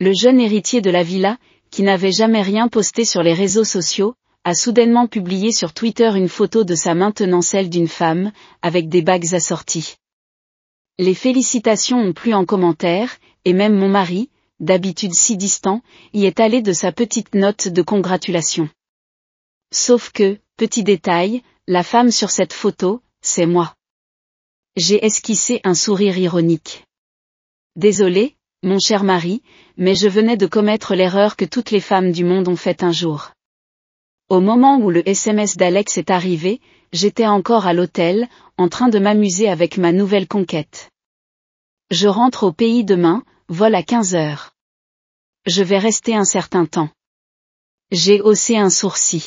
Le jeune héritier de la villa, qui n'avait jamais rien posté sur les réseaux sociaux, a soudainement publié sur Twitter une photo de sa main tenant celle d'une femme, avec des bagues assorties. Les félicitations ont plu en commentaire, et même mon mari, d'habitude si distant, y est allé de sa petite note de congratulation. Sauf que, petit détail, la femme sur cette photo, c'est moi. J'ai esquissé un sourire ironique. Désolé, mon cher mari, mais je venais de commettre l'erreur que toutes les femmes du monde ont faite un jour. Au moment où le SMS d'Alex est arrivé, j'étais encore à l'hôtel, en train de m'amuser avec ma nouvelle conquête. Je rentre au pays demain, vol à 15 heures. Je vais rester un certain temps. J'ai haussé un sourcil.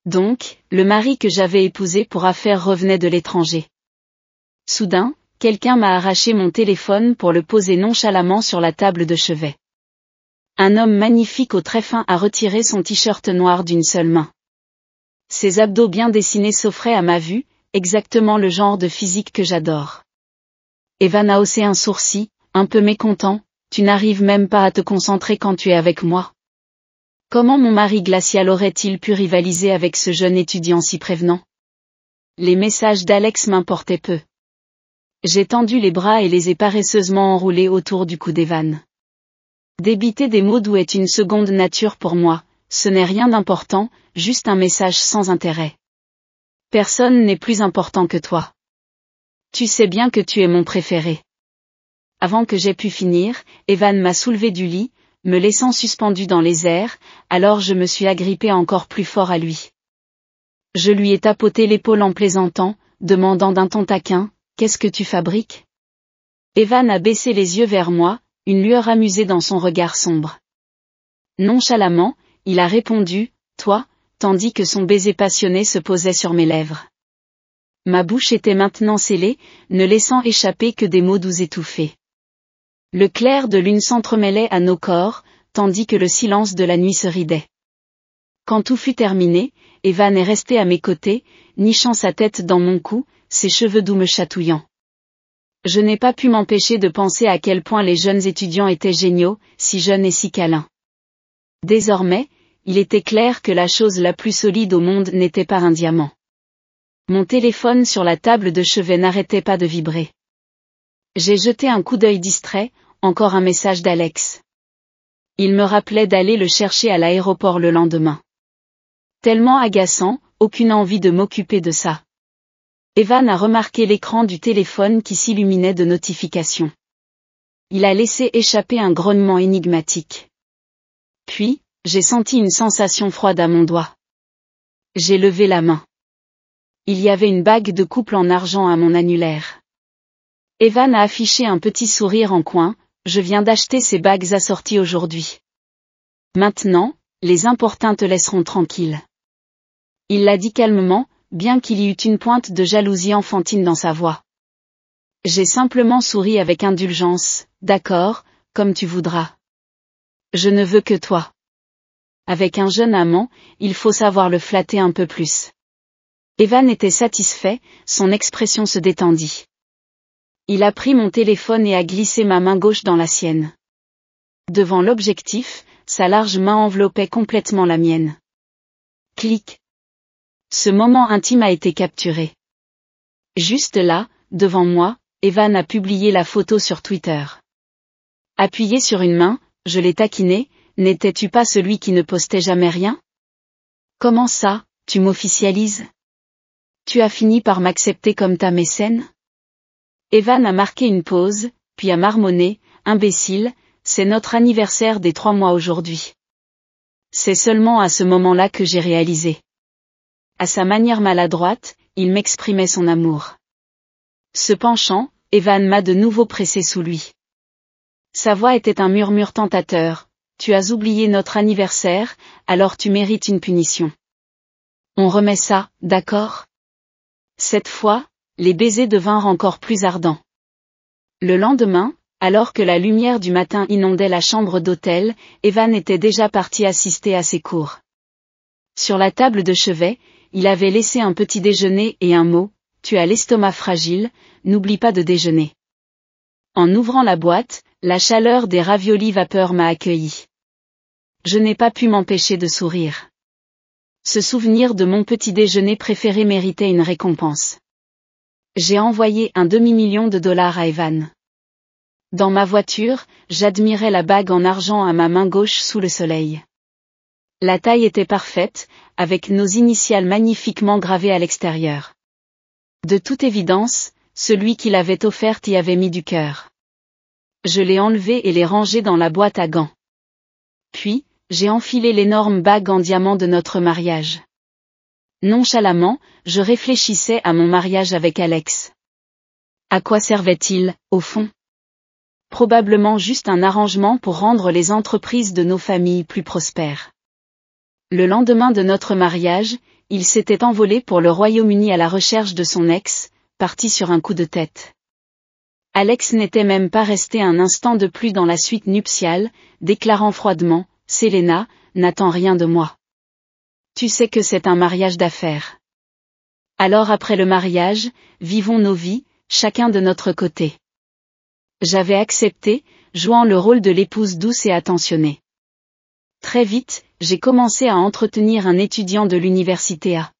Donc, le mari que j'avais épousé pour affaires revenait de l'étranger. Soudain, quelqu'un m'a arraché mon téléphone pour le poser nonchalamment sur la table de chevet. Un homme magnifique au très fin a retiré son t-shirt noir d'une seule main. Ses abdos bien dessinés s'offraient à ma vue, exactement le genre de physique que j'adore. Evan a haussé un sourcil, un peu mécontent, tu n'arrives même pas à te concentrer quand tu es avec moi. Comment mon mari glacial aurait-il pu rivaliser avec ce jeune étudiant si prévenant? Les messages d'Alex m'importaient peu. J'ai tendu les bras et les ai paresseusement enroulés autour du cou d'Evan. Débiter des mots doux est une seconde nature pour moi, ce n'est rien d'important, juste un message sans intérêt. Personne n'est plus important que toi. Tu sais bien que tu es mon préféré. Avant que j'aie pu finir, Evan m'a soulevé du lit, me laissant suspendu dans les airs, alors je me suis agrippé encore plus fort à lui. Je lui ai tapoté l'épaule en plaisantant, demandant d'un ton taquin, « Qu'est-ce que tu fabriques ?» Evan a baissé les yeux vers moi, une lueur amusée dans son regard sombre. Nonchalamment, il a répondu, « Toi », tandis que son baiser passionné se posait sur mes lèvres. Ma bouche était maintenant scellée, ne laissant échapper que des mots doux étouffés. Le clair de lune s'entremêlait à nos corps, tandis que le silence de la nuit se ridait. Quand tout fut terminé, Evan est resté à mes côtés, nichant sa tête dans mon cou, ses cheveux doux me chatouillant. Je n'ai pas pu m'empêcher de penser à quel point les jeunes étudiants étaient géniaux, si jeunes et si câlins. Désormais, il était clair que la chose la plus solide au monde n'était pas un diamant. Mon téléphone sur la table de chevet n'arrêtait pas de vibrer. J'ai jeté un coup d'œil distrait, encore un message d'Alex. Il me rappelait d'aller le chercher à l'aéroport le lendemain. Tellement agaçant, aucune envie de m'occuper de ça. Evan a remarqué l'écran du téléphone qui s'illuminait de notifications. Il a laissé échapper un grognement énigmatique. Puis, j'ai senti une sensation froide à mon doigt. J'ai levé la main. Il y avait une bague de couple en argent à mon annulaire. Evan a affiché un petit sourire en coin, je viens d'acheter ces bagues assorties aujourd'hui. Maintenant, les importuns te laisseront tranquille. Il l'a dit calmement, bien qu'il y eût une pointe de jalousie enfantine dans sa voix. J'ai simplement souri avec indulgence, d'accord, comme tu voudras. Je ne veux que toi. Avec un jeune amant, il faut savoir le flatter un peu plus. Evan était satisfait, son expression se détendit. Il a pris mon téléphone et a glissé ma main gauche dans la sienne. Devant l'objectif, sa large main enveloppait complètement la mienne. Clic. Ce moment intime a été capturé. Juste là, devant moi, Evan a publié la photo sur Twitter. Appuyé sur une main, je l'ai taquiné, n'étais-tu pas celui qui ne postait jamais rien? Comment ça, tu m'officialises? Tu as fini par m'accepter comme ta mécène? Evan a marqué une pause, puis a marmonné, imbécile, c'est notre anniversaire des 3 mois aujourd'hui. C'est seulement à ce moment-là que j'ai réalisé. À sa manière maladroite, il m'exprimait son amour. Se penchant, Evan m'a de nouveau pressé sous lui. Sa voix était un murmure tentateur, tu as oublié notre anniversaire, alors tu mérites une punition. On remet ça, d'accord? Cette fois, les baisers devinrent encore plus ardents. Le lendemain, alors que la lumière du matin inondait la chambre d'hôtel, Evan était déjà parti assister à ses cours. Sur la table de chevet, il avait laissé un petit déjeuner et un mot, tu as l'estomac fragile, n'oublie pas de déjeuner. En ouvrant la boîte, La chaleur des raviolis vapeur m'a accueilli. Je n'ai pas pu m'empêcher de sourire. Ce souvenir de mon petit déjeuner préféré méritait une récompense. J'ai envoyé un demi-million de dollars à Evan. Dans ma voiture, j'admirais la bague en argent à ma main gauche sous le soleil. La taille était parfaite, avec nos initiales magnifiquement gravées à l'extérieur. De toute évidence, celui qui l'avait offerte y avait mis du cœur. Je l'ai enlevée et l'ai rangée dans la boîte à gants. Puis, j'ai enfilé l'énorme bague en diamant de notre mariage. Nonchalamment, je réfléchissais à mon mariage avec Alex. À quoi servait-il, au fond? Probablement juste un arrangement pour rendre les entreprises de nos familles plus prospères. Le lendemain de notre mariage, il s'était envolé pour le Royaume-Uni à la recherche de son ex, parti sur un coup de tête. Alex n'était même pas resté un instant de plus dans la suite nuptiale, déclarant froidement, « Selena, n'attends rien de moi. Tu sais que c'est un mariage d'affaires. Alors après le mariage, vivons nos vies, chacun de notre côté. » J'avais accepté, jouant le rôle de l'épouse douce et attentionnée. Très vite, j'ai commencé à entretenir un étudiant de l'université A.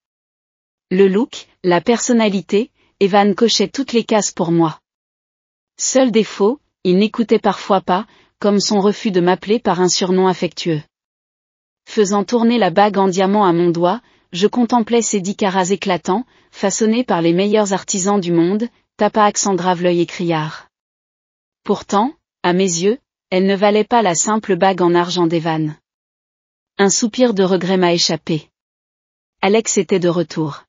Le look, la personnalité, Evan cochait toutes les cases pour moi. Seul défaut, il n'écoutait parfois pas, comme son refus de m'appeler par un surnom affectueux. Faisant tourner la bague en diamant à mon doigt, je contemplais ses 10 carats éclatants, façonnés par les meilleurs artisans du monde, tapa accent grave l'œil écriard. Pourtant, à mes yeux, elle ne valait pas la simple bague en argent d'Evan. Un soupir de regret m'a échappé. Alex était de retour.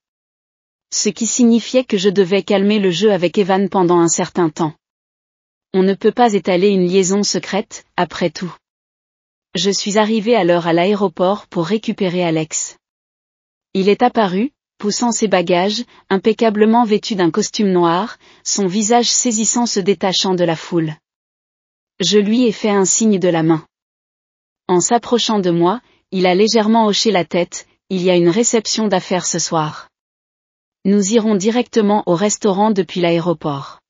Ce qui signifiait que je devais calmer le jeu avec Evan pendant un certain temps. On ne peut pas étaler une liaison secrète, après tout. Je suis arrivé à l'heure à l'aéroport pour récupérer Alex. Il est apparu, poussant ses bagages, impeccablement vêtu d'un costume noir, son visage saisissant se détachant de la foule. Je lui ai fait un signe de la main. En s'approchant de moi, il a légèrement hoché la tête, il y a une réception d'affaires ce soir. Nous irons directement au restaurant depuis l'aéroport.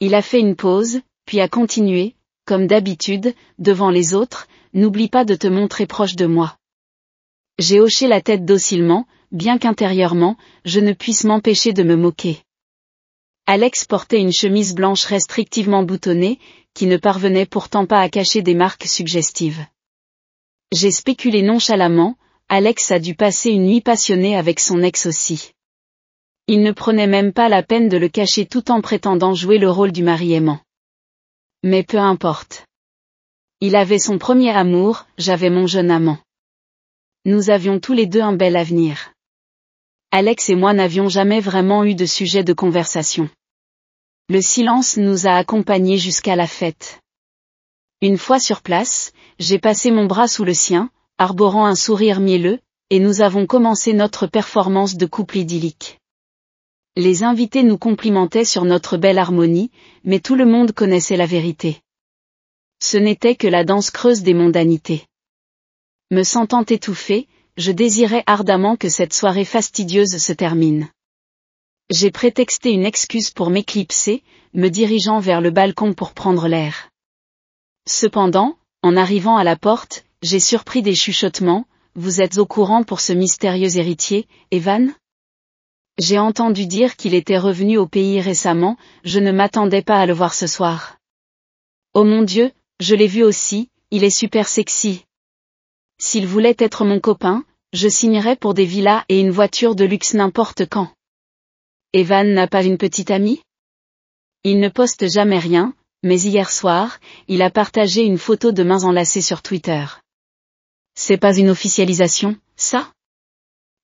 Il a fait une pause, puis a continué, comme d'habitude, devant les autres, n'oublie pas de te montrer proche de moi. J'ai hoché la tête docilement, bien qu'intérieurement, je ne puisse m'empêcher de me moquer. Alex portait une chemise blanche restrictivement boutonnée, qui ne parvenait pourtant pas à cacher des marques suggestives. J'ai spéculé nonchalamment, Alex a dû passer une nuit passionnée avec son ex aussi. Il ne prenait même pas la peine de le cacher tout en prétendant jouer le rôle du mari aimant. Mais peu importe. Il avait son premier amour, j'avais mon jeune amant. Nous avions tous les deux un bel avenir. Alex et moi n'avions jamais vraiment eu de sujet de conversation. Le silence nous a accompagnés jusqu'à la fête. Une fois sur place, j'ai passé mon bras sous le sien, arborant un sourire mielleux, et nous avons commencé notre performance de couple idyllique. Les invités nous complimentaient sur notre belle harmonie, mais tout le monde connaissait la vérité. Ce n'était que la danse creuse des mondanités. Me sentant étouffée, je désirais ardemment que cette soirée fastidieuse se termine. J'ai prétexté une excuse pour m'éclipser, me dirigeant vers le balcon pour prendre l'air. Cependant, en arrivant à la porte, j'ai surpris des chuchotements. « Vous êtes au courant pour ce mystérieux héritier, Evan ? J'ai entendu dire qu'il était revenu au pays récemment, je ne m'attendais pas à le voir ce soir. Oh mon Dieu, je l'ai vu aussi, il est super sexy. S'il voulait être mon copain, je signerais pour des villas et une voiture de luxe n'importe quand. Evan n'a pas une petite amie ? Il ne poste jamais rien, mais hier soir, il a partagé une photo de mains enlacées sur Twitter. C'est pas une officialisation, ça ?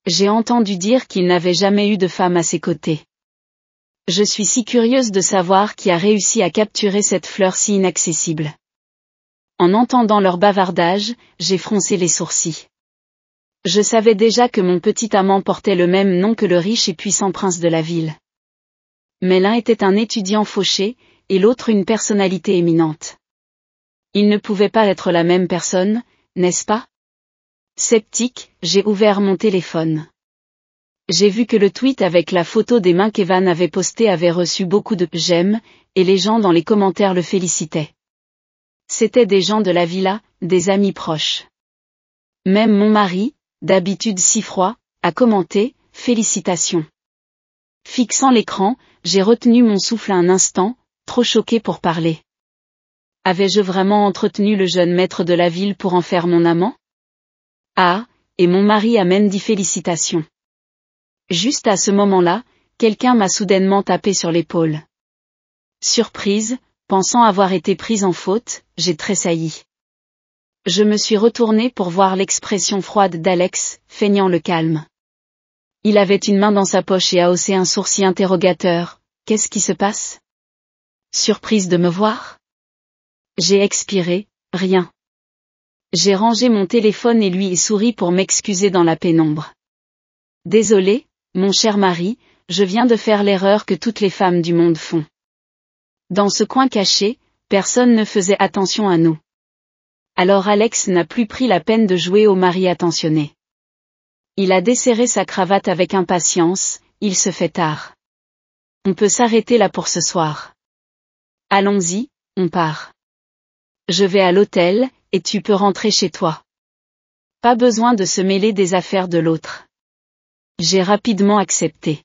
J'ai entendu dire qu'il n'avait jamais eu de femme à ses côtés. Je suis si curieuse de savoir qui a réussi à capturer cette fleur si inaccessible. En entendant leur bavardage, j'ai froncé les sourcils. Je savais déjà que mon petit amant portait le même nom que le riche et puissant prince de la ville. Mais l'un était un étudiant fauché, et l'autre une personnalité éminente. Ils ne pouvaient pas être la même personne, n'est-ce pas ? Sceptique, j'ai ouvert mon téléphone. J'ai vu que le tweet avec la photo des mains qu'Evan avait posté avait reçu beaucoup de « j'aime », et les gens dans les commentaires le félicitaient. C'étaient des gens de la villa, des amis proches. Même mon mari, d'habitude si froid, a commenté, « Félicitations ». Fixant l'écran, j'ai retenu mon souffle un instant, trop choqué pour parler. Avais-je vraiment entretenu le jeune maître de la ville pour en faire mon amant? Ah, et mon mari a même dit félicitations. Juste à ce moment-là, quelqu'un m'a soudainement tapé sur l'épaule. Surprise, pensant avoir été prise en faute, j'ai tressailli. Je me suis retournée pour voir l'expression froide d'Alex, feignant le calme. Il avait une main dans sa poche et a haussé un sourcil interrogateur. Qu'est-ce qui se passe? Surprise de me voir? J'ai expiré, rien. J'ai rangé mon téléphone et lui ai souri pour m'excuser dans la pénombre. Désolé, mon cher mari, je viens de faire l'erreur que toutes les femmes du monde font. Dans ce coin caché, personne ne faisait attention à nous. Alors Alex n'a plus pris la peine de jouer au mari attentionné. Il a desserré sa cravate avec impatience, il se fait tard. On peut s'arrêter là pour ce soir. Allons-y, on part. Je vais à l'hôtel, et tu peux rentrer chez toi. Pas besoin de se mêler des affaires de l'autre. J'ai rapidement accepté.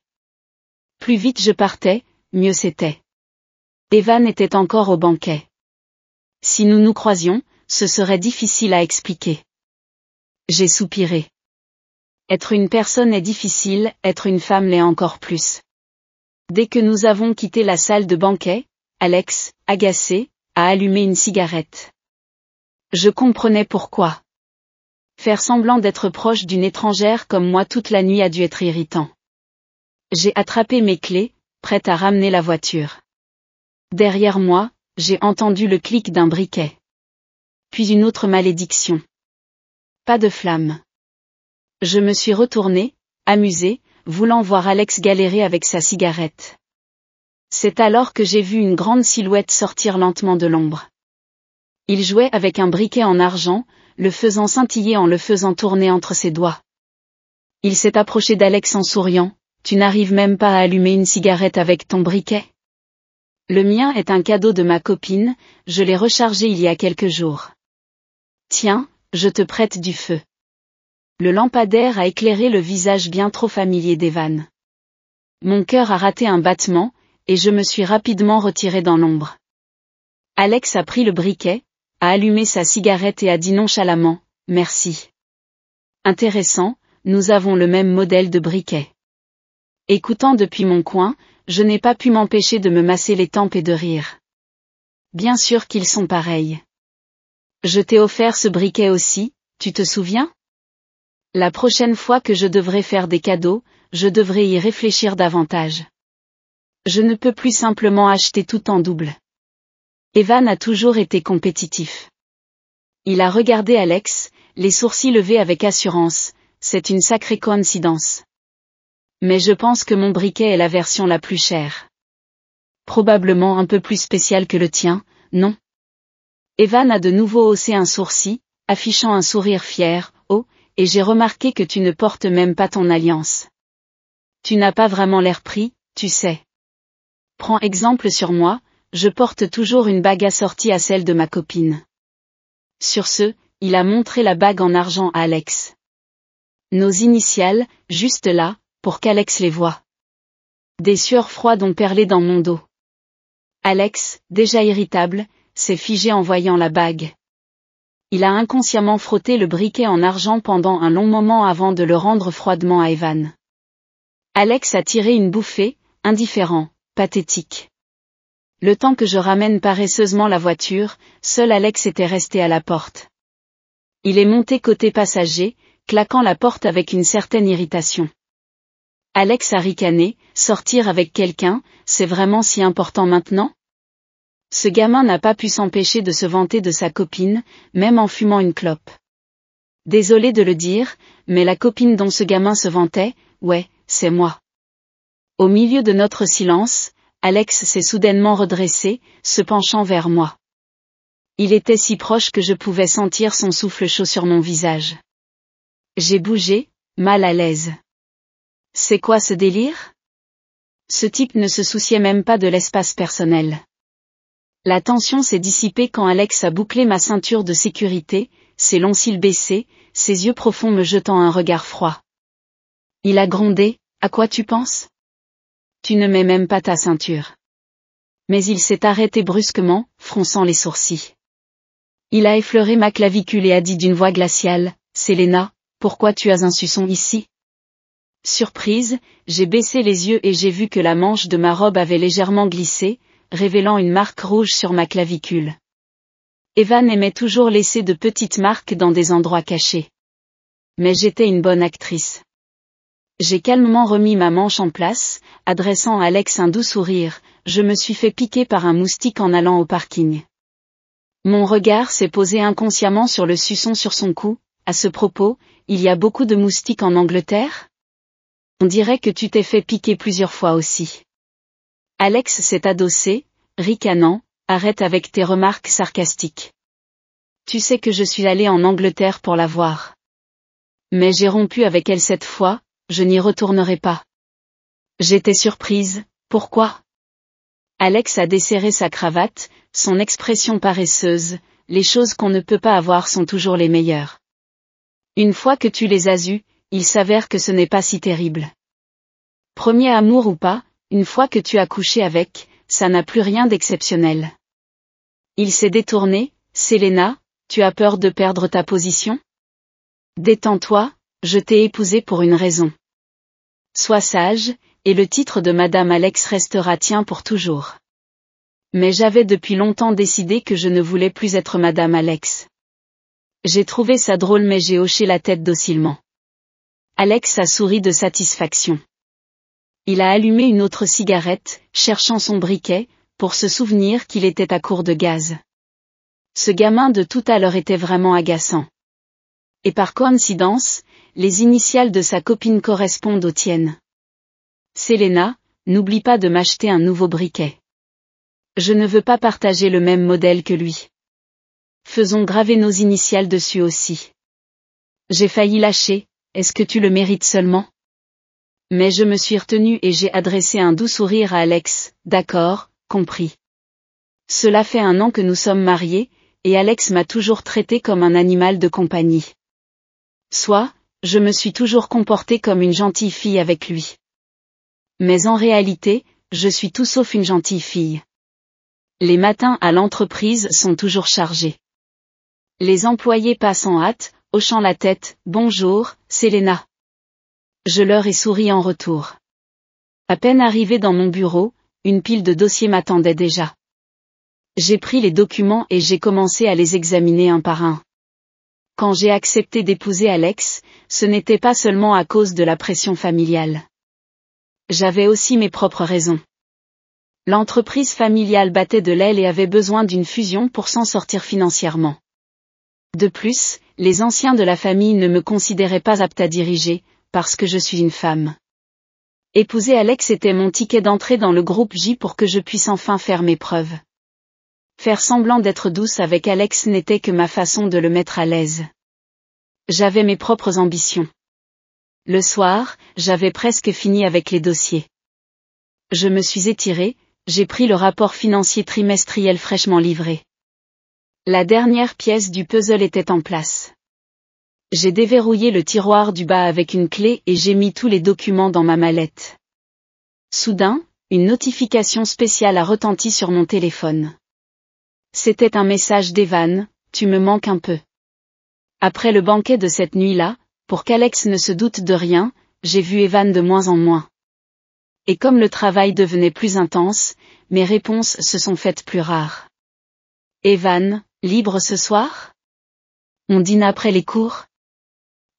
Plus vite je partais, mieux c'était. Evan était encore au banquet. Si nous nous croisions, ce serait difficile à expliquer. J'ai soupiré. Être une personne est difficile, être une femme l'est encore plus. Dès que nous avons quitté la salle de banquet, Alex, agacé, a allumé une cigarette. Je comprenais pourquoi. Faire semblant d'être proche d'une étrangère comme moi toute la nuit a dû être irritant. J'ai attrapé mes clés, prête à ramener la voiture. Derrière moi, j'ai entendu le clic d'un briquet. Puis une autre malédiction. Pas de flamme. Je me suis retournée, amusée, voulant voir Alex galérer avec sa cigarette. C'est alors que j'ai vu une grande silhouette sortir lentement de l'ombre. Il jouait avec un briquet en argent, le faisant scintiller en le faisant tourner entre ses doigts. Il s'est approché d'Alex en souriant. Tu n'arrives même pas à allumer une cigarette avec ton briquet? Le mien est un cadeau de ma copine, je l'ai rechargé il y a quelques jours. Tiens, je te prête du feu. Le lampadaire a éclairé le visage bien trop familier d'Evan. Mon cœur a raté un battement, et je me suis rapidement retiré dans l'ombre. Alex a pris le briquet, a allumé sa cigarette et a dit nonchalamment, « Merci. » Intéressant, nous avons le même modèle de briquet. Écoutant depuis mon coin, je n'ai pas pu m'empêcher de me masser les tempes et de rire. Bien sûr qu'ils sont pareils. Je t'ai offert ce briquet aussi, tu te souviens? La prochaine fois que je devrai faire des cadeaux, je devrais y réfléchir davantage. Je ne peux plus simplement acheter tout en double. Evan a toujours été compétitif. Il a regardé Alex, les sourcils levés avec assurance, c'est une sacrée coïncidence. Mais je pense que mon briquet est la version la plus chère. Probablement un peu plus spéciale que le tien, non? Evan a de nouveau haussé un sourcil, affichant un sourire fier, oh, et j'ai remarqué que tu ne portes même pas ton alliance. Tu n'as pas vraiment l'air pris, tu sais. Prends exemple sur moi, je porte toujours une bague assortie à celle de ma copine. Sur ce, il a montré la bague en argent à Alex. Nos initiales, juste là, pour qu'Alex les voie. Des sueurs froides ont perlé dans mon dos. Alex, déjà irritable, s'est figé en voyant la bague. Il a inconsciemment frotté le briquet en argent pendant un long moment avant de le rendre froidement à Evan. Alex a tiré une bouffée, indifférent, pathétique. Le temps que je ramène paresseusement la voiture, seul Alex était resté à la porte. Il est monté côté passager, claquant la porte avec une certaine irritation. Alex a ricané, sortir avec quelqu'un, c'est vraiment si important maintenant? Ce gamin n'a pas pu s'empêcher de se vanter de sa copine, même en fumant une clope. Désolé de le dire, mais la copine dont ce gamin se vantait, ouais, c'est moi. Au milieu de notre silence, Alex s'est soudainement redressé, se penchant vers moi. Il était si proche que je pouvais sentir son souffle chaud sur mon visage. J'ai bougé, mal à l'aise. C'est quoi ce délire? Ce type ne se souciait même pas de l'espace personnel. La tension s'est dissipée quand Alex a bouclé ma ceinture de sécurité, ses longs cils baissés, ses yeux profonds me jetant un regard froid. Il a grondé, à quoi tu penses? Tu ne mets même pas ta ceinture. Mais il s'est arrêté brusquement, fronçant les sourcils. Il a effleuré ma clavicule et a dit d'une voix glaciale, Selena, pourquoi tu as un suçon ici? Surprise, j'ai baissé les yeux et j'ai vu que la manche de ma robe avait légèrement glissé, révélant une marque rouge sur ma clavicule. Evan aimait toujours laisser de petites marques dans des endroits cachés. Mais j'étais une bonne actrice. J'ai calmement remis ma manche en place, adressant à Alex un doux sourire, je me suis fait piquer par un moustique en allant au parking. Mon regard s'est posé inconsciemment sur le suçon sur son cou, à ce propos, il y a beaucoup de moustiques en Angleterre? On dirait que tu t'es fait piquer plusieurs fois aussi. Alex s'est adossé, ricanant, arrête avec tes remarques sarcastiques. Tu sais que je suis allé en Angleterre pour la voir. Mais j'ai rompu avec elle cette fois, je n'y retournerai pas. J'étais surprise, pourquoi? Alex a desserré sa cravate, son expression paresseuse, les choses qu'on ne peut pas avoir sont toujours les meilleures. Une fois que tu les as eues, il s'avère que ce n'est pas si terrible. Premier amour ou pas, une fois que tu as couché avec, ça n'a plus rien d'exceptionnel. Il s'est détourné, Selena, tu as peur de perdre ta position? Détends-toi, je t'ai épousée pour une raison. Sois sage, et le titre de Madame Alex restera tien pour toujours. Mais j'avais depuis longtemps décidé que je ne voulais plus être Madame Alex. J'ai trouvé ça drôle mais j'ai hoché la tête docilement. Alex a souri de satisfaction. Il a allumé une autre cigarette, cherchant son briquet, pour se souvenir qu'il était à court de gaz. Ce gamin de tout à l'heure était vraiment agaçant. Et par coïncidence, les initiales de sa copine correspondent aux tiennes. Selena, n'oublie pas de m'acheter un nouveau briquet. Je ne veux pas partager le même modèle que lui. Faisons graver nos initiales dessus aussi. J'ai failli lâcher, est-ce que tu le mérites seulement? Mais je me suis retenue et j'ai adressé un doux sourire à Alex, d'accord, compris. Cela fait 1 an que nous sommes mariés, et Alex m'a toujours traité comme un animal de compagnie. Soit, je me suis toujours comportée comme une gentille fille avec lui. Mais en réalité, je suis tout sauf une gentille fille. Les matins à l'entreprise sont toujours chargés. Les employés passent en hâte, hochant la tête, bonjour, Selena. Je leur ai souri en retour. À peine arrivé dans mon bureau, une pile de dossiers m'attendait déjà. J'ai pris les documents et j'ai commencé à les examiner un par un. Quand j'ai accepté d'épouser Alex, ce n'était pas seulement à cause de la pression familiale. J'avais aussi mes propres raisons. L'entreprise familiale battait de l'aile et avait besoin d'une fusion pour s'en sortir financièrement. De plus, les anciens de la famille ne me considéraient pas apte à diriger, parce que je suis une femme. Épouser Alex était mon ticket d'entrée dans le groupe J pour que je puisse enfin faire mes preuves. Faire semblant d'être douce avec Alex n'était que ma façon de le mettre à l'aise. J'avais mes propres ambitions. Le soir, j'avais presque fini avec les dossiers. Je me suis étirée, j'ai pris le rapport financier trimestriel fraîchement livré. La dernière pièce du puzzle était en place. J'ai déverrouillé le tiroir du bas avec une clé et j'ai mis tous les documents dans ma mallette. Soudain, une notification spéciale a retenti sur mon téléphone. C'était un message d'Evan, tu me manques un peu. Après le banquet de cette nuit-là, pour qu'Alex ne se doute de rien, j'ai vu Evan de moins en moins. Et comme le travail devenait plus intense, mes réponses se sont faites plus rares. Evan, libre ce soir? On dîne après les cours?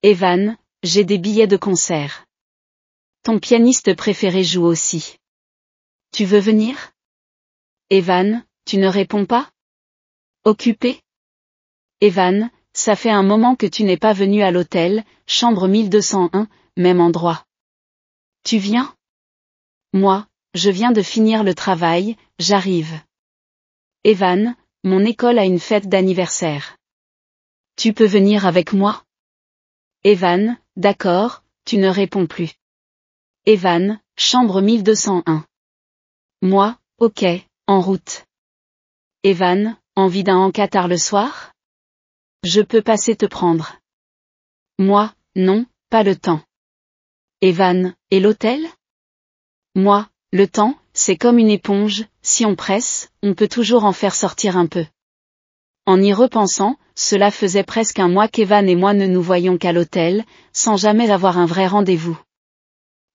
Evan, j'ai des billets de concert. Ton pianiste préféré joue aussi. Tu veux venir? Evan, tu ne réponds pas? Occupé? Evan, ça fait un moment que tu n'es pas venu à l'hôtel, chambre 1201, même endroit. Tu viens? Moi, je viens de finir le travail, j'arrive. Evan, mon école a une fête d'anniversaire. Tu peux venir avec moi? Evan, d'accord, tu ne réponds plus. Evan, chambre 1201. Moi, ok, en route. Evan, envie d'un encas tard le soir? Je peux passer te prendre. Moi, non, pas le temps. Evan, et l'hôtel? Moi, le temps, c'est comme une éponge, si on presse, on peut toujours en faire sortir un peu. En y repensant, cela faisait presque un mois qu'Evan et moi ne nous voyions qu'à l'hôtel, sans jamais avoir un vrai rendez-vous.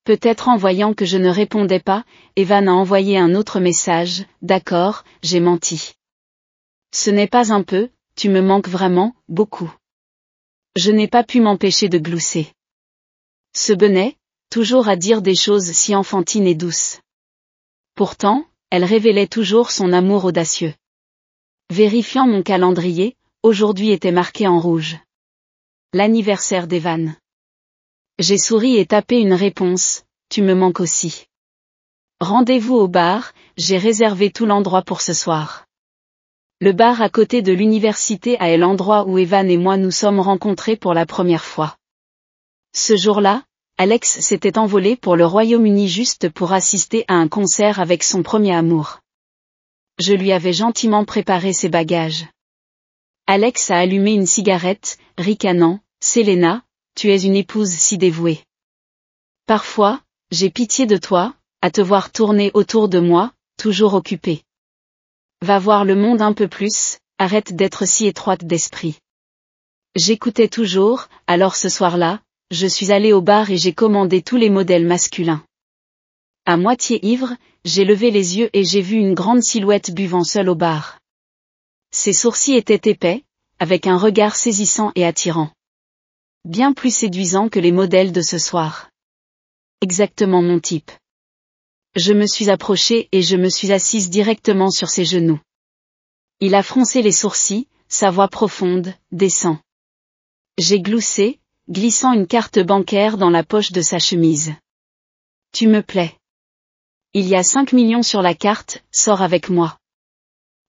Peut-être en voyant que je ne répondais pas, Evan a envoyé un autre message, d'accord, j'ai menti. Ce n'est pas un peu, tu me manques vraiment, beaucoup. Je n'ai pas pu m'empêcher de glousser. Ce Benet, toujours à dire des choses si enfantines et douces. Pourtant, elle révélait toujours son amour audacieux. Vérifiant mon calendrier, aujourd'hui était marqué en rouge. L'anniversaire d'Evan. J'ai souri et tapé une réponse, tu me manques aussi. Rendez-vous au bar, j'ai réservé tout l'endroit pour ce soir. Le bar à côté de l'université est l'endroit où Evan et moi nous sommes rencontrés pour la première fois. Ce jour-là, Alex s'était envolé pour le Royaume-Uni juste pour assister à un concert avec son premier amour. Je lui avais gentiment préparé ses bagages. Alex a allumé une cigarette, ricanant, « Selena, tu es une épouse si dévouée. Parfois, j'ai pitié de toi, à te voir tourner autour de moi, toujours occupée. Va voir le monde un peu plus, arrête d'être si étroite d'esprit. » J'écoutais toujours, alors ce soir-là, je suis allée au bar et j'ai commandé tous les modèles masculins. À moitié ivre, j'ai levé les yeux et j'ai vu une grande silhouette buvant seule au bar. Ses sourcils étaient épais, avec un regard saisissant et attirant. Bien plus séduisant que les modèles de ce soir. Exactement mon type. Je me suis approchée et je me suis assise directement sur ses genoux. Il a froncé les sourcils, sa voix profonde, descend. J'ai gloussé, glissant une carte bancaire dans la poche de sa chemise. Tu me plais. Il y a 5 millions sur la carte, sors avec moi.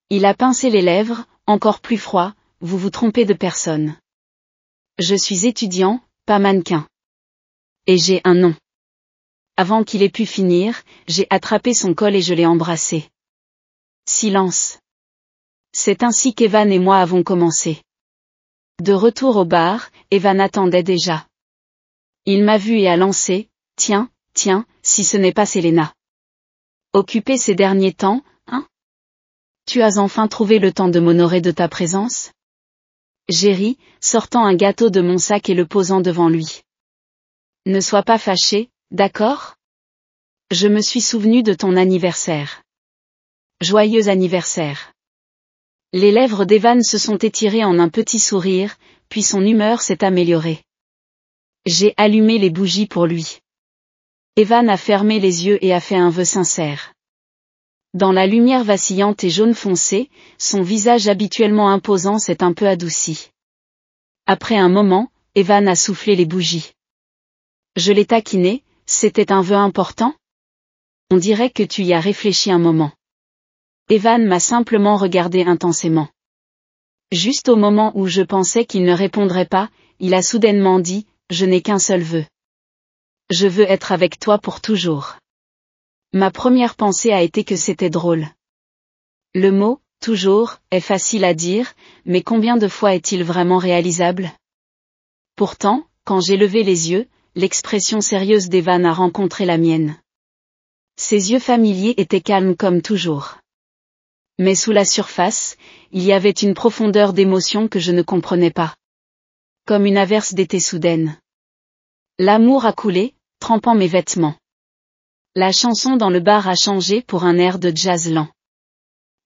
Il a pincé les lèvres, encore plus froid, vous vous trompez de personne. Je suis étudiant, pas mannequin. Et j'ai un nom. Avant qu'il ait pu finir, j'ai attrapé son col et je l'ai embrassé. Silence. C'est ainsi qu'Evan et moi avons commencé. De retour au bar, Evan attendait déjà. Il m'a vu et a lancé, tiens, si ce n'est pas Selena. Occupée ces derniers temps, hein? Tu as enfin trouvé le temps de m'honorer de ta présence? J'ai ri, sortant un gâteau de mon sac et le posant devant lui. Ne sois pas fâché, d'accord? Je me suis souvenu de ton anniversaire. Joyeux anniversaire. Les lèvres d'Evan se sont étirées en un petit sourire, puis son humeur s'est améliorée. J'ai allumé les bougies pour lui. Evan a fermé les yeux et a fait un vœu sincère. Dans la lumière vacillante et jaune foncé, son visage habituellement imposant s'est un peu adouci. Après un moment, Evan a soufflé les bougies. Je l'ai taquiné, c'était un vœu important? On dirait que tu y as réfléchi un moment. Evan m'a simplement regardé intensément. Juste au moment où je pensais qu'il ne répondrait pas, il a soudainement dit, je n'ai qu'un seul vœu. Je veux être avec toi pour toujours. Ma première pensée a été que c'était drôle. Le mot, toujours, est facile à dire, mais combien de fois est-il vraiment réalisable? Pourtant, quand j'ai levé les yeux, l'expression sérieuse d'Evan a rencontré la mienne. Ses yeux familiers étaient calmes comme toujours. Mais sous la surface, il y avait une profondeur d'émotion que je ne comprenais pas. Comme une averse d'été soudaine. L'amour a coulé, trempant mes vêtements. La chanson dans le bar a changé pour un air de jazz lent.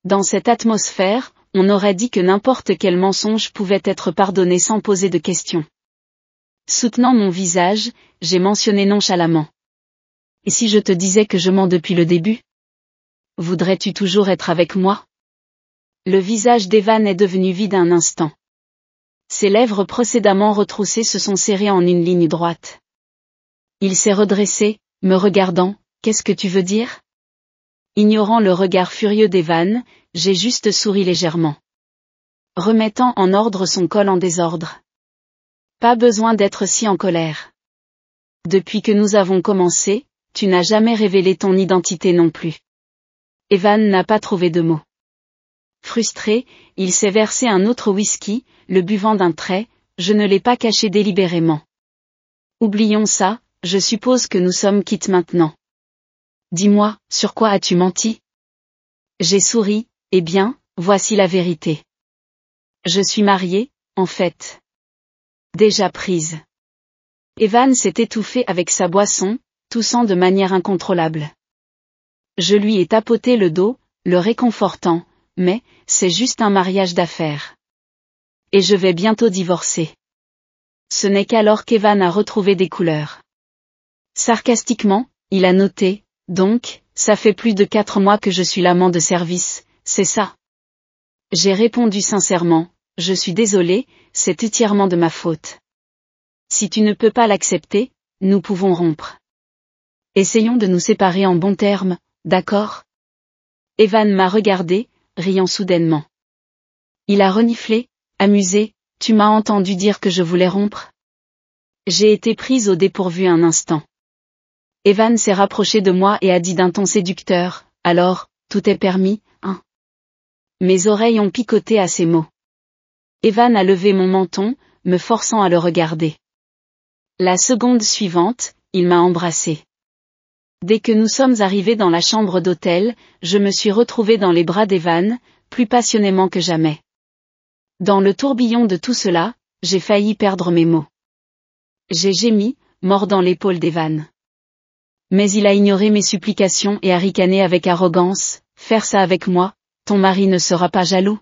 Dans cette atmosphère, on aurait dit que n'importe quel mensonge pouvait être pardonné sans poser de questions. Soutenant mon visage, j'ai mentionné nonchalamment. Et si je te disais que je mens depuis le début? Voudrais-tu toujours être avec moi? Le visage d'Evan est devenu vide un instant. Ses lèvres précédemment retroussées se sont serrées en une ligne droite. Il s'est redressé, me regardant, qu'est-ce que tu veux dire? Ignorant le regard furieux d'Evan, j'ai juste souri légèrement. Remettant en ordre son col en désordre. Pas besoin d'être si en colère. Depuis que nous avons commencé, tu n'as jamais révélé ton identité non plus. Evan n'a pas trouvé de mots. Frustré, il s'est versé un autre whisky, le buvant d'un trait, je ne l'ai pas caché délibérément. Oublions ça, je suppose que nous sommes quittes maintenant. Dis-moi, sur quoi as-tu menti? J'ai souri, eh bien, voici la vérité. Je suis mariée, en fait. Déjà prise. Evan s'est étouffé avec sa boisson, toussant de manière incontrôlable. Je lui ai tapoté le dos, le réconfortant, mais, c'est juste un mariage d'affaires. Et je vais bientôt divorcer. Ce n'est qu'alors qu'Evan a retrouvé des couleurs. Sarcastiquement, il a noté, donc, ça fait plus de 4 mois que je suis l'amant de service, c'est ça? J'ai répondu sincèrement, je suis désolé, c'est entièrement de ma faute. Si tu ne peux pas l'accepter, nous pouvons rompre. Essayons de nous séparer en bons termes, d'accord? Evan m'a regardé, riant soudainement. Il a reniflé, amusé, tu m'as entendu dire que je voulais rompre? J'ai été prise au dépourvu un instant. Evan s'est rapproché de moi et a dit d'un ton séducteur, alors, tout est permis, hein? Mes oreilles ont picoté à ces mots. Evan a levé mon menton, me forçant à le regarder. La seconde suivante, il m'a embrassée. Dès que nous sommes arrivés dans la chambre d'hôtel, je me suis retrouvée dans les bras d'Evan, plus passionnément que jamais. Dans le tourbillon de tout cela, j'ai failli perdre mes mots. J'ai gémi, mordant l'épaule d'Evan. Mais il a ignoré mes supplications et a ricané avec arrogance, « Faire ça avec moi, ton mari ne sera pas jaloux ?»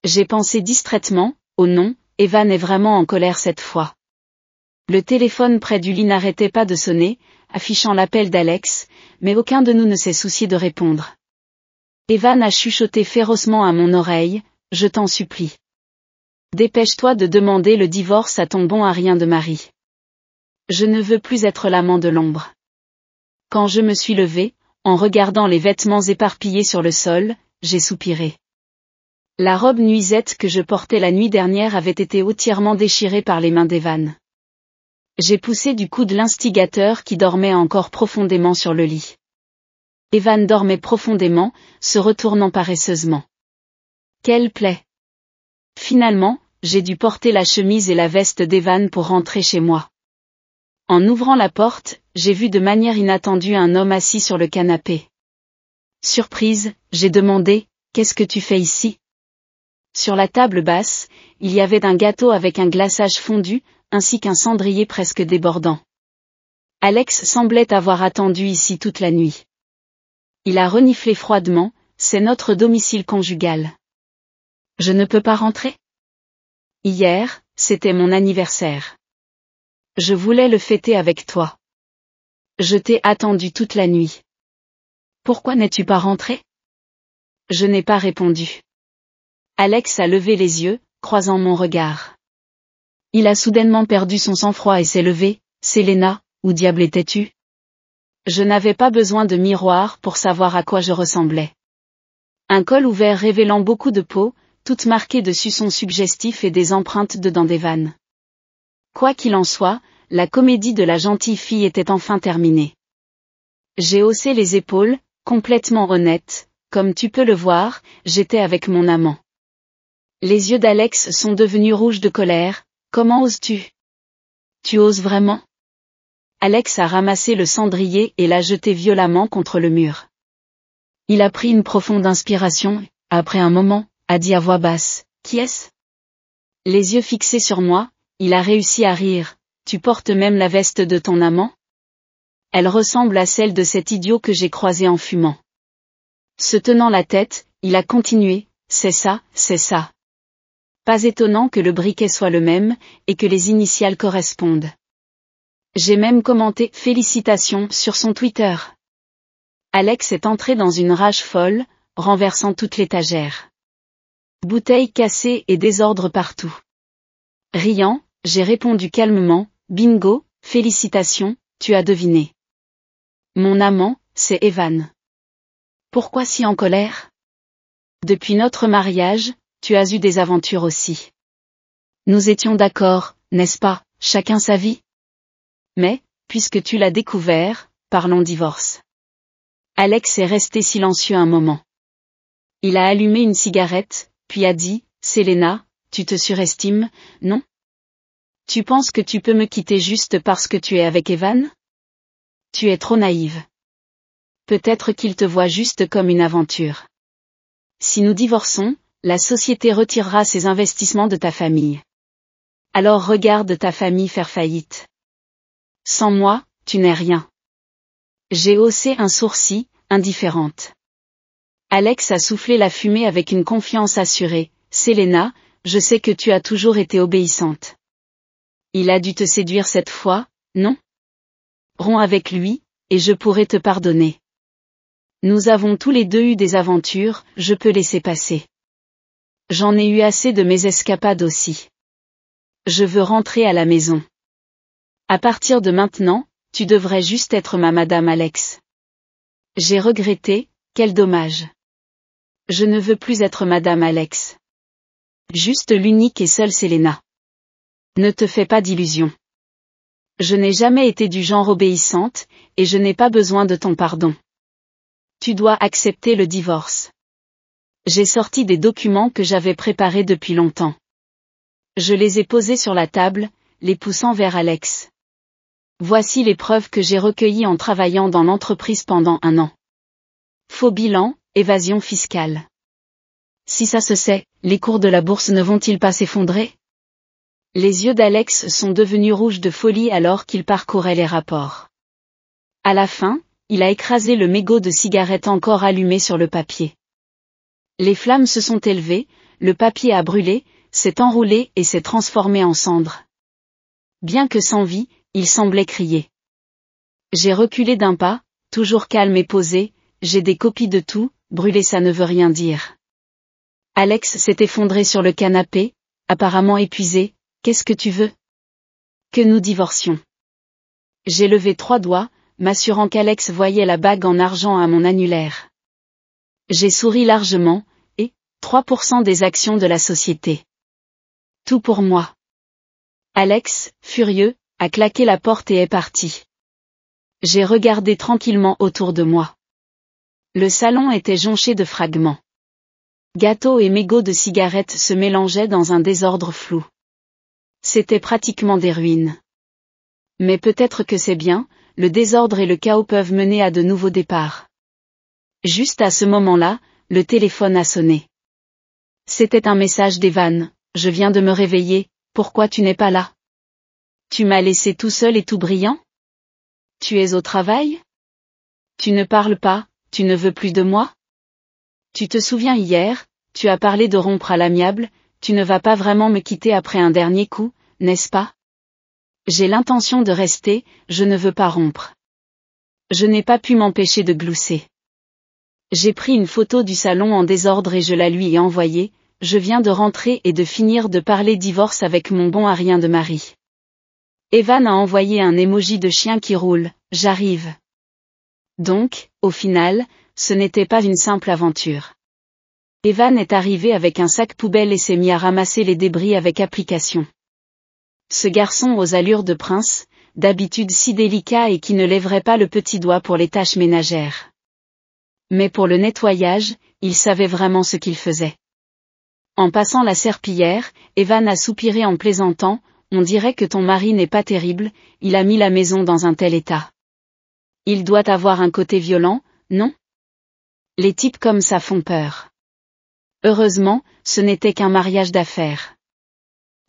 J'ai pensé distraitement, « Oh non, Evan est vraiment en colère cette fois. » Le téléphone près du lit n'arrêtait pas de sonner, affichant l'appel d'Alex, mais aucun de nous ne s'est soucié de répondre. Evan a chuchoté férocement à mon oreille, « Je t'en supplie. Dépêche-toi de demander le divorce à ton bon à rien de mari. Je ne veux plus être l'amant de l'ombre. » Quand je me suis levée, en regardant les vêtements éparpillés sur le sol, j'ai soupiré. La robe nuisette que je portais la nuit dernière avait été entièrement déchirée par les mains d'Evan. J'ai poussé du coude l'instigateur qui dormait encore profondément sur le lit. Evan dormait profondément, se retournant paresseusement. Quelle plaie! Finalement, j'ai dû porter la chemise et la veste d'Evan pour rentrer chez moi. En ouvrant la porte, j'ai vu de manière inattendue un homme assis sur le canapé. Surprise, j'ai demandé, « Qu'est-ce que tu fais ici ?» Sur la table basse, il y avait un gâteau avec un glaçage fondu, ainsi qu'un cendrier presque débordant. Alex semblait avoir attendu ici toute la nuit. Il a reniflé froidement, « C'est notre domicile conjugal. Je ne peux pas rentrer ? Hier, c'était mon anniversaire. Je voulais le fêter avec toi. Je t'ai attendu toute la nuit. Pourquoi n'es-tu pas rentré ? Je n'ai pas répondu. Alex a levé les yeux, croisant mon regard. Il a soudainement perdu son sang-froid et s'est levé, « Selena, où diable étais-tu ? » Je n'avais pas besoin de miroir pour savoir à quoi je ressemblais. Un col ouvert révélant beaucoup de peau, toute marquée de suçons suggestifs et des empreintes de dents d'Evan. Quoi qu'il en soit, la comédie de la gentille fille était enfin terminée. J'ai haussé les épaules, complètement honnête, comme tu peux le voir, j'étais avec mon amant. Les yeux d'Alex sont devenus rouges de colère, comment oses-tu ? Tu oses vraiment ? Alex a ramassé le cendrier et l'a jeté violemment contre le mur. Il a pris une profonde inspiration, après un moment, a dit à voix basse, « Qui est-ce » Les yeux fixés sur moi, il a réussi à rire, « Tu portes même la veste de ton amant ? Elle ressemble à celle de cet idiot que j'ai croisé en fumant. » Se tenant la tête, il a continué, « C'est ça, c'est ça. » Pas étonnant que le briquet soit le même, et que les initiales correspondent. J'ai même commenté « Félicitations » sur son Twitter. Alex est entré dans une rage folle, renversant toute l'étagère. Bouteilles cassées et désordre partout. Riant, j'ai répondu calmement, « Bingo, félicitations, tu as deviné. Mon amant, c'est Evan. » Pourquoi si en colère ? Depuis notre mariage, tu as eu des aventures aussi. Nous étions d'accord, n'est-ce pas, chacun sa vie ? Mais, puisque tu l'as découvert, parlons divorce. Alex est resté silencieux un moment. Il a allumé une cigarette, puis a dit, Selena, tu te surestimes, non? Tu penses que tu peux me quitter juste parce que tu es avec Evan? Tu es trop naïve. Peut-être qu'il te voit juste comme une aventure. Si nous divorçons, la société retirera ses investissements de ta famille. Alors regarde ta famille faire faillite. Sans moi, tu n'es rien. J'ai haussé un sourcil, indifférente. Alex a soufflé la fumée avec une confiance assurée. Selena, je sais que tu as toujours été obéissante. Il a dû te séduire cette fois, non? Romps avec lui, et je pourrai te pardonner. Nous avons tous les deux eu des aventures, je peux laisser passer. J'en ai eu assez de mes escapades aussi. Je veux rentrer à la maison. À partir de maintenant, tu devrais juste être ma Madame Alex. J'ai regretté, quel dommage. Je ne veux plus être Madame Alex. Juste l'unique et seule Selena. Ne te fais pas d'illusions. Je n'ai jamais été du genre obéissante, et je n'ai pas besoin de ton pardon. Tu dois accepter le divorce. J'ai sorti des documents que j'avais préparés depuis longtemps. Je les ai posés sur la table, les poussant vers Alex. Voici les preuves que j'ai recueillies en travaillant dans l'entreprise pendant 1 an. Faux bilan, évasion fiscale. Si ça se sait, les cours de la bourse ne vont-ils pas s'effondrer? Les yeux d'Alex sont devenus rouges de folie alors qu'il parcourait les rapports. À la fin, il a écrasé le mégot de cigarette encore allumé sur le papier. Les flammes se sont élevées, le papier a brûlé, s'est enroulé et s'est transformé en cendres. Bien que sans vie, il semblait crier. J'ai reculé d'un pas, toujours calme et posé, j'ai des copies de tout, brûler ça ne veut rien dire. Alex s'est effondré sur le canapé, apparemment épuisé, qu'est-ce que tu veux? Que nous divorcions. J'ai levé 3 doigts, m'assurant qu'Alex voyait la bague en argent à mon annulaire. J'ai souri largement, et, 3% des actions de la société. Tout pour moi. Alex, furieux, a claqué la porte et est parti. J'ai regardé tranquillement autour de moi. Le salon était jonché de fragments. Gâteaux et mégots de cigarettes se mélangeaient dans un désordre flou. C'était pratiquement des ruines. Mais peut-être que c'est bien, le désordre et le chaos peuvent mener à de nouveaux départs. Juste à ce moment-là, le téléphone a sonné. C'était un message d'Evan, je viens de me réveiller, pourquoi tu n'es pas là? Tu m'as laissé tout seul et tout brillant? Tu es au travail? Tu ne parles pas, tu ne veux plus de moi? Tu te souviens hier, tu as parlé de rompre à l'amiable, tu ne vas pas vraiment me quitter après un dernier coup, n'est-ce pas? J'ai l'intention de rester, je ne veux pas rompre. Je n'ai pas pu m'empêcher de glousser. J'ai pris une photo du salon en désordre et je la lui ai envoyée, je viens de rentrer et de finir de parler divorce avec mon bon à rien de mari. Evan a envoyé un emoji de chien qui roule, j'arrive. Donc, au final, ce n'était pas une simple aventure. Evan est arrivé avec un sac poubelle et s'est mis à ramasser les débris avec application. Ce garçon aux allures de prince, d'habitude si délicat et qui ne lèverait pas le petit doigt pour les tâches ménagères. Mais pour le nettoyage, il savait vraiment ce qu'il faisait. En passant la serpillière, Evan a soupiré en plaisantant, on dirait que ton mari n'est pas terrible, il a mis la maison dans un tel état. Il doit avoir un côté violent, non? Les types comme ça font peur. Heureusement, ce n'était qu'un mariage d'affaires.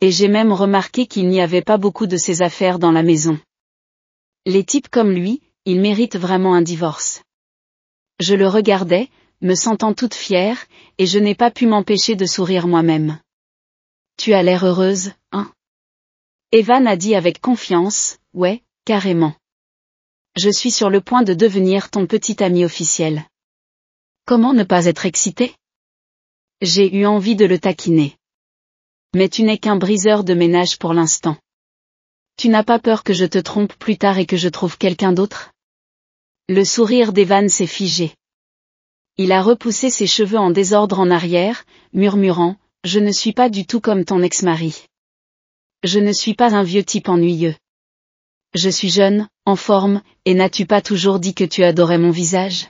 Et j'ai même remarqué qu'il n'y avait pas beaucoup de ces affaires dans la maison. Les types comme lui, ils méritent vraiment un divorce. Je le regardais, me sentant toute fière, et je n'ai pas pu m'empêcher de sourire moi-même. Tu as l'air heureuse, hein? Evan a dit avec confiance, ouais, carrément. Je suis sur le point de devenir ton petit ami officiel. Comment ne pas être excité? J'ai eu envie de le taquiner. Mais tu n'es qu'un briseur de ménage pour l'instant. Tu n'as pas peur que je te trompe plus tard et que je trouve quelqu'un d'autre? Le sourire d'Evan s'est figé. Il a repoussé ses cheveux en désordre en arrière, murmurant, je ne suis pas du tout comme ton ex-mari. Je ne suis pas un vieux type ennuyeux. Je suis jeune, en forme, et n'as-tu pas toujours dit que tu adorais mon visage?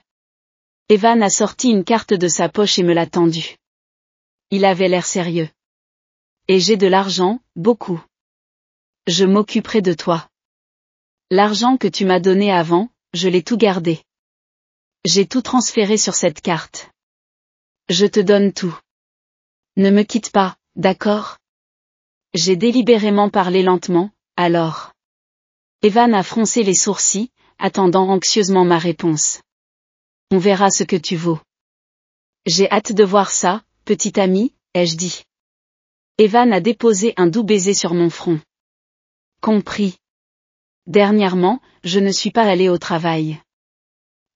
Evan a sorti une carte de sa poche et me l'a tendue. Il avait l'air sérieux. Et j'ai de l'argent, beaucoup. Je m'occuperai de toi. L'argent que tu m'as donné avant, je l'ai tout gardé. J'ai tout transféré sur cette carte. Je te donne tout. Ne me quitte pas, d'accord? J'ai délibérément parlé lentement, alors. Evan a froncé les sourcils, attendant anxieusement ma réponse. On verra ce que tu vaux. J'ai hâte de voir ça, petit ami, ai-je dit. Evan a déposé un doux baiser sur mon front. Compris. Dernièrement, je ne suis pas allé au travail.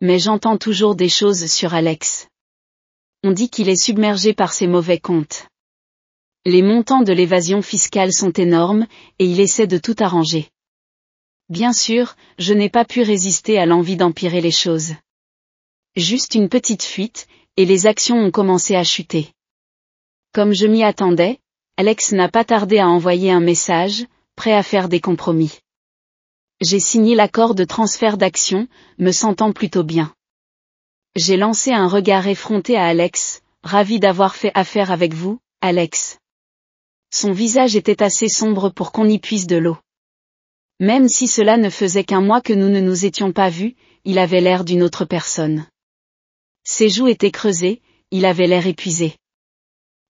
Mais j'entends toujours des choses sur Alex. On dit qu'il est submergé par ses mauvais comptes. Les montants de l'évasion fiscale sont énormes, et il essaie de tout arranger. Bien sûr, je n'ai pas pu résister à l'envie d'empirer les choses. Juste une petite fuite, et les actions ont commencé à chuter. Comme je m'y attendais, Alex n'a pas tardé à envoyer un message, prêt à faire des compromis. J'ai signé l'accord de transfert d'actions, me sentant plutôt bien. J'ai lancé un regard effronté à Alex, ravi d'avoir fait affaire avec vous, Alex. Son visage était assez sombre pour qu'on y puise de l'eau. Même si cela ne faisait qu'un mois que nous ne nous étions pas vus, il avait l'air d'une autre personne. Ses joues étaient creusées, il avait l'air épuisé.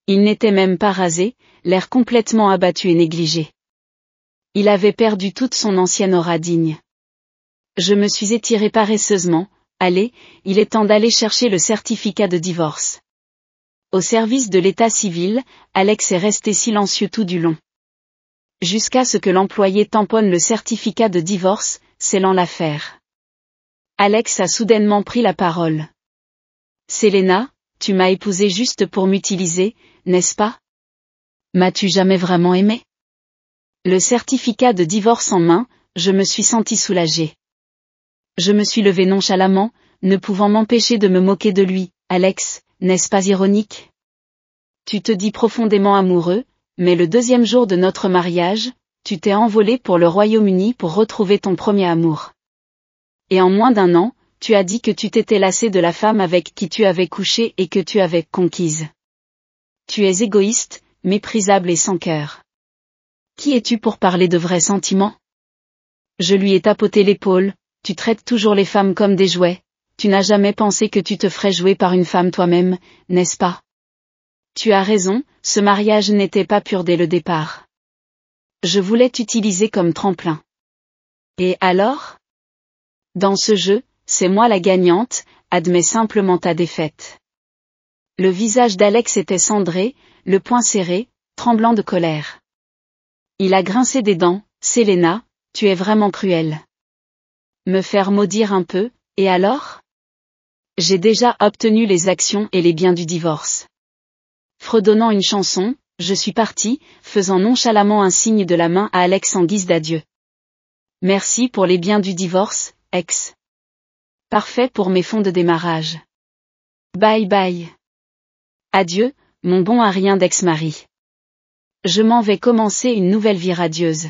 Il n'était même pas rasé, l'air complètement abattu et négligé. Il avait perdu toute son ancienne aura digne. Je me suis étiré paresseusement, allez, il est temps d'aller chercher le certificat de divorce. Au service de l'état civil, Alex est resté silencieux tout du long. Jusqu'à ce que l'employé tamponne le certificat de divorce, scellant l'affaire. Alex a soudainement pris la parole. Selena, tu m'as épousé juste pour m'utiliser, n'est-ce pas? M'as-tu jamais vraiment aimé? Le certificat de divorce en main, je me suis senti soulagée. Je me suis levée nonchalamment, ne pouvant m'empêcher de me moquer de lui. Alex, n'est-ce pas ironique? Tu te dis profondément amoureux, mais le deuxième jour de notre mariage, tu t'es envolé pour le Royaume-Uni pour retrouver ton premier amour. Et en moins d'un an, tu as dit que tu t'étais lassé de la femme avec qui tu avais couché et que tu avais conquise. Tu es égoïste, méprisable et sans cœur. Qui es-tu pour parler de vrais sentiments? Je lui ai tapoté l'épaule, tu traites toujours les femmes comme des jouets, tu n'as jamais pensé que tu te ferais jouer par une femme toi-même, n'est-ce pas? Tu as raison, ce mariage n'était pas pur dès le départ. Je voulais t'utiliser comme tremplin. Et alors? Dans ce jeu, c'est moi la gagnante, admets simplement ta défaite. Le visage d'Alex était cendré, le poing serré, tremblant de colère. Il a grincé des dents, Selena, tu es vraiment cruelle. Me faire maudire un peu, et alors? J'ai déjà obtenu les actions et les biens du divorce. Fredonnant une chanson, je suis parti, faisant nonchalamment un signe de la main à Alex en guise d'adieu. Merci pour les biens du divorce, ex. Parfait pour mes fonds de démarrage. Bye bye. Adieu, mon bon à rien d'ex-mari. Je m'en vais commencer une nouvelle vie radieuse.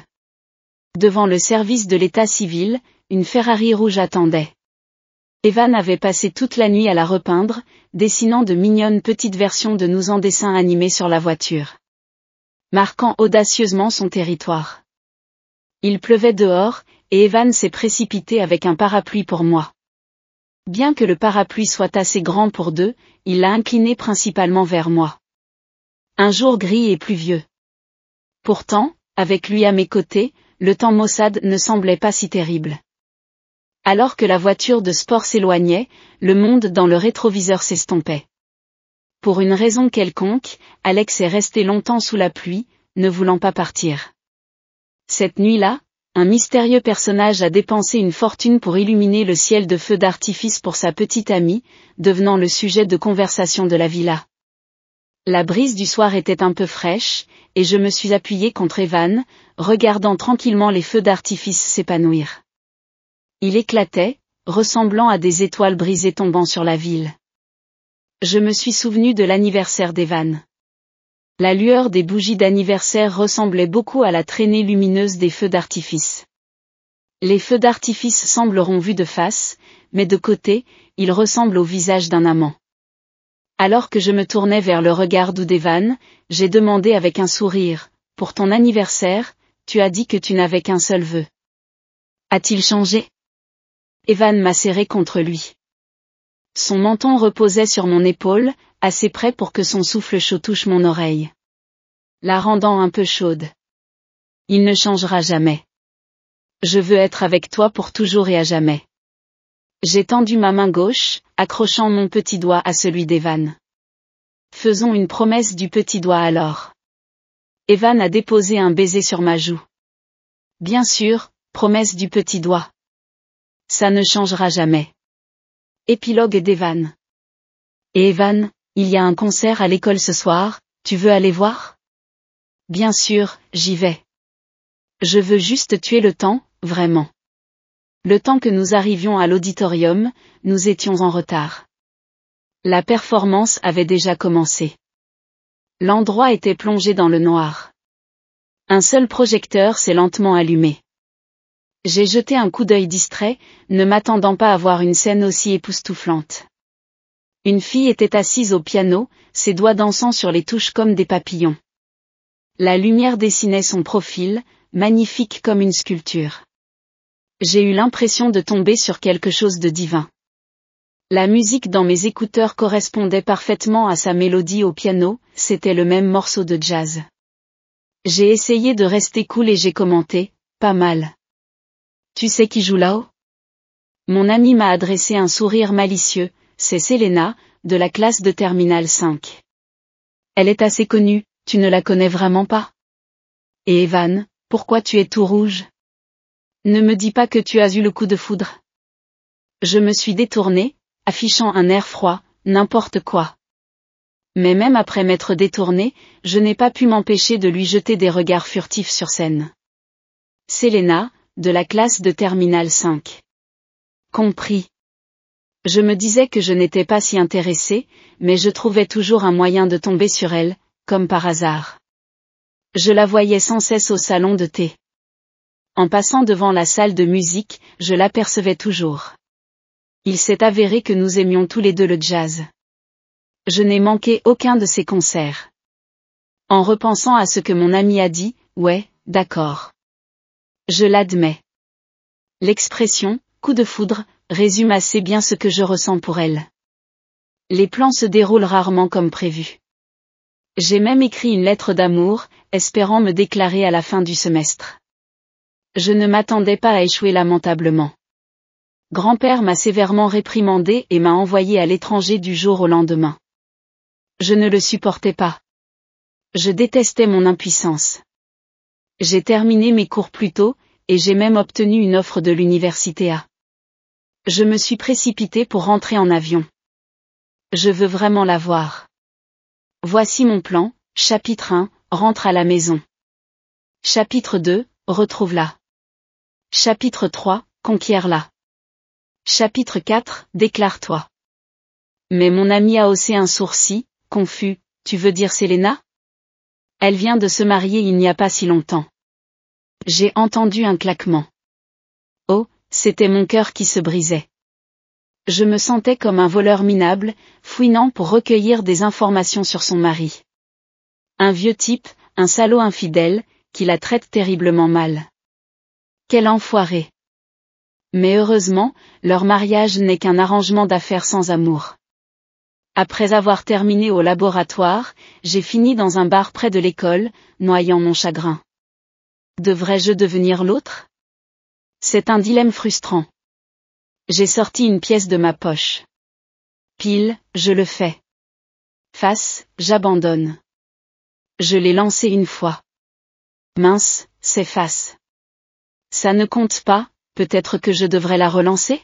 Devant le service de l'état civil, une Ferrari rouge attendait. Evan avait passé toute la nuit à la repeindre, dessinant de mignonnes petites versions de nous en dessin animé sur la voiture. Marquant audacieusement son territoire. Il pleuvait dehors, et Evan s'est précipité avec un parapluie pour moi. Bien que le parapluie soit assez grand pour deux, il l'a incliné principalement vers moi. Un jour gris et pluvieux. Pourtant, avec lui à mes côtés, le temps maussade ne semblait pas si terrible. Alors que la voiture de sport s'éloignait, le monde dans le rétroviseur s'estompait. Pour une raison quelconque, Alex est resté longtemps sous la pluie, ne voulant pas partir. Cette nuit-là, un mystérieux personnage a dépensé une fortune pour illuminer le ciel de feux d'artifice pour sa petite amie, devenant le sujet de conversation de la villa. La brise du soir était un peu fraîche, et je me suis appuyé contre Evan, regardant tranquillement les feux d'artifice s'épanouir. Il éclatait, ressemblant à des étoiles brisées tombant sur la ville. Je me suis souvenu de l'anniversaire d'Evan. La lueur des bougies d'anniversaire ressemblait beaucoup à la traînée lumineuse des feux d'artifice. Les feux d'artifice sembleront vus de face, mais de côté, ils ressemblent au visage d'un amant. Alors que je me tournais vers le regard doux d'Evan, j'ai demandé avec un sourire, « Pour ton anniversaire, tu as dit que tu n'avais qu'un seul vœu. A-t-il changé ?» Evan m'a serré contre lui. Son menton reposait sur mon épaule, assez près pour que son souffle chaud touche mon oreille, la rendant un peu chaude. « Il ne changera jamais. Je veux être avec toi pour toujours et à jamais. » J'ai tendu ma main gauche, accrochant mon petit doigt à celui d'Evan. Faisons une promesse du petit doigt alors. Evan a déposé un baiser sur ma joue. Bien sûr, promesse du petit doigt. Ça ne changera jamais. Épilogue d'Evan. Et Evan, il y a un concert à l'école ce soir, tu veux aller voir? Bien sûr, j'y vais. Je veux juste tuer le temps, vraiment. Le temps que nous arrivions à l'auditorium, nous étions en retard. La performance avait déjà commencé. L'endroit était plongé dans le noir. Un seul projecteur s'est lentement allumé. J'ai jeté un coup d'œil distrait, ne m'attendant pas à voir une scène aussi époustouflante. Une fille était assise au piano, ses doigts dansant sur les touches comme des papillons. La lumière dessinait son profil, magnifique comme une sculpture. J'ai eu l'impression de tomber sur quelque chose de divin. La musique dans mes écouteurs correspondait parfaitement à sa mélodie au piano, c'était le même morceau de jazz. J'ai essayé de rester cool et j'ai commenté, pas mal. Tu sais qui joue là-haut? Mon ami m'a adressé un sourire malicieux, c'est Selena, de la classe de Terminale 5. Elle est assez connue, tu ne la connais vraiment pas? Et Evan, pourquoi tu es tout rouge? Ne me dis pas que tu as eu le coup de foudre. Je me suis détournée, affichant un air froid, n'importe quoi. Mais même après m'être détournée, je n'ai pas pu m'empêcher de lui jeter des regards furtifs sur scène. Selena, de la classe de Terminale 5. Compris. Je me disais que je n'étais pas si intéressée, mais je trouvais toujours un moyen de tomber sur elle, comme par hasard. Je la voyais sans cesse au salon de thé. En passant devant la salle de musique, je l'apercevais toujours. Il s'est avéré que nous aimions tous les deux le jazz. Je n'ai manqué aucun de ses concerts. En repensant à ce que mon ami a dit, ouais, d'accord. Je l'admets. L'expression « coup de foudre » résume assez bien ce que je ressens pour elle. Les plans se déroulent rarement comme prévu. J'ai même écrit une lettre d'amour, espérant me déclarer à la fin du semestre. Je ne m'attendais pas à échouer lamentablement. Grand-père m'a sévèrement réprimandé et m'a envoyé à l'étranger du jour au lendemain. Je ne le supportais pas. Je détestais mon impuissance. J'ai terminé mes cours plus tôt, et j'ai même obtenu une offre de l'université A. Je me suis précipitée pour rentrer en avion. Je veux vraiment la voir. Voici mon plan, chapitre 1, rentre à la maison. Chapitre 2, retrouve-la. Chapitre 3, conquiert-la. Chapitre 4, déclare-toi. Mais mon ami a haussé un sourcil, confus, tu veux dire Selena? Elle vient de se marier il n'y a pas si longtemps. J'ai entendu un claquement. Oh, c'était mon cœur qui se brisait. Je me sentais comme un voleur minable, fouinant pour recueillir des informations sur son mari. Un vieux type, un salaud infidèle, qui la traite terriblement mal. Quel enfoiré. Mais heureusement, leur mariage n'est qu'un arrangement d'affaires sans amour. Après avoir terminé au laboratoire, j'ai fini dans un bar près de l'école, noyant mon chagrin. Devrais-je devenir l'autre? C'est un dilemme frustrant. J'ai sorti une pièce de ma poche. Pile, je le fais. Face, j'abandonne. Je l'ai lancé une fois. Mince, c'est face. Ça ne compte pas, peut-être que je devrais la relancer?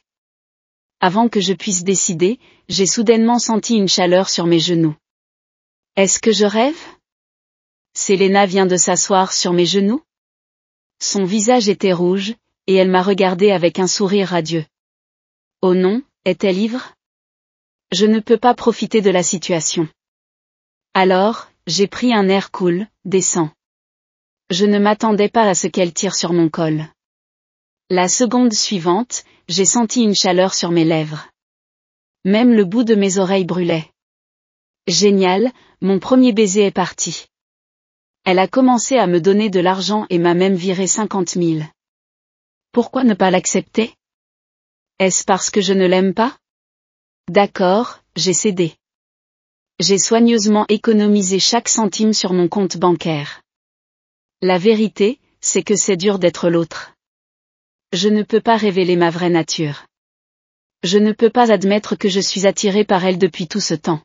Avant que je puisse décider, j'ai soudainement senti une chaleur sur mes genoux. Est-ce que je rêve? Selena vient de s'asseoir sur mes genoux? Son visage était rouge, et elle m'a regardé avec un sourire radieux. Oh non, est-elle ivre? Je ne peux pas profiter de la situation. Alors, j'ai pris un air cool, décent. Je ne m'attendais pas à ce qu'elle tire sur mon col. La seconde suivante, j'ai senti une chaleur sur mes lèvres. Même le bout de mes oreilles brûlait. Génial, mon premier baiser est parti. Elle a commencé à me donner de l'argent et m'a même viré 50 000. Pourquoi ne pas l'accepter? Est-ce parce que je ne l'aime pas? D'accord, j'ai cédé. J'ai soigneusement économisé chaque centime sur mon compte bancaire. La vérité, c'est que c'est dur d'être l'autre. Je ne peux pas révéler ma vraie nature. Je ne peux pas admettre que je suis attiré par elle depuis tout ce temps.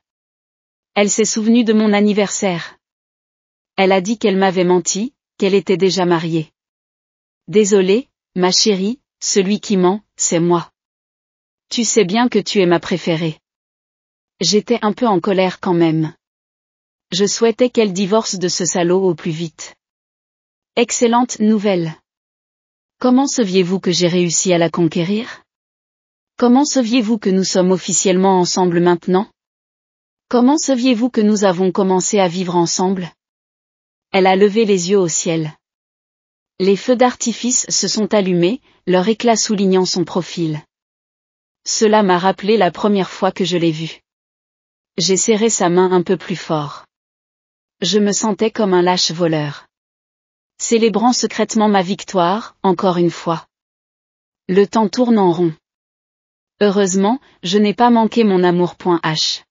Elle s'est souvenue de mon anniversaire. Elle a dit qu'elle m'avait menti, qu'elle était déjà mariée. Désolée, ma chérie, celui qui ment, c'est moi. Tu sais bien que tu es ma préférée. J'étais un peu en colère quand même. Je souhaitais qu'elle divorce de ce salaud au plus vite. Excellente nouvelle. Comment saviez-vous que j'ai réussi à la conquérir? Comment saviez-vous que nous sommes officiellement ensemble maintenant? Comment saviez-vous que nous avons commencé à vivre ensemble? Elle a levé les yeux au ciel. Les feux d'artifice se sont allumés, leur éclat soulignant son profil. Cela m'a rappelé la première fois que je l'ai vue. J'ai serré sa main un peu plus fort. Je me sentais comme un lâche voleur. Célébrant secrètement ma victoire, encore une fois. Le temps tourne en rond. Heureusement, je n'ai pas manqué mon amour.h.